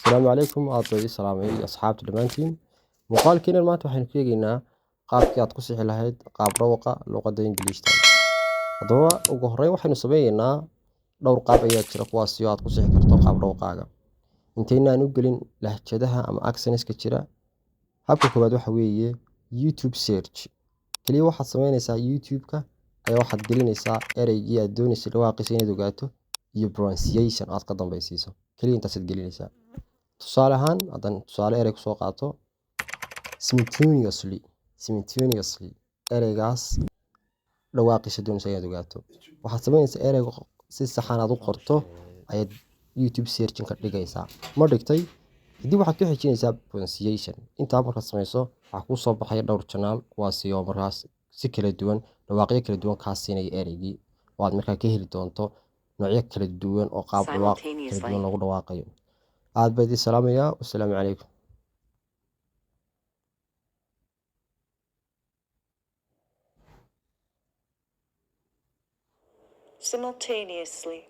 السلام عليكم أعطي سلامي أصحاب دمانتين مقال كنا ما توحين كيجينا قاب كيات قصي حلهيد قاب روقة لغة إنجليزية هذا وجهري وحين سبينا دور قاب أيات شرق واسيات قصي كرتو قاب روقة انتينا نقولين لهجتها أم أكسنس كتيرة habka koowaad waxa weeye YouTube search kaliya waxaad samaynaysaa YouTube-ka ayaa waxaad gelinaysaa ereygii aad doonaysay dhawaaqiisa inaad ogaato iyo pronunciation aad ka dambaysiiso kaliya intaasaad gelinaysaa tusaale ahaan haddaan tusaale erey kusoo qaato simultaneously ereygaas dhawaaqiisa doonaysa inaad ogaato waxaad samaynaysaa ereyga si saxan aad u qorto ayaad YouTube searching ka dhigaysaa ma dhigtay kadib waxaad ku xijinaysaa pronunciation intaa markaad samayso waxaa kuu soo baxaya dhowr channel kuwaasi oo markaas si kala duwan dhawaaqyo kala duwan kaa siinaya ereygii oo aad markaa ka heli doonto noocyo kala duwan oo qaab dhawaaq kala duwan lagu dhawaaqayo aad baa idin salaamayaa wassalaamu calaykum simultaneously.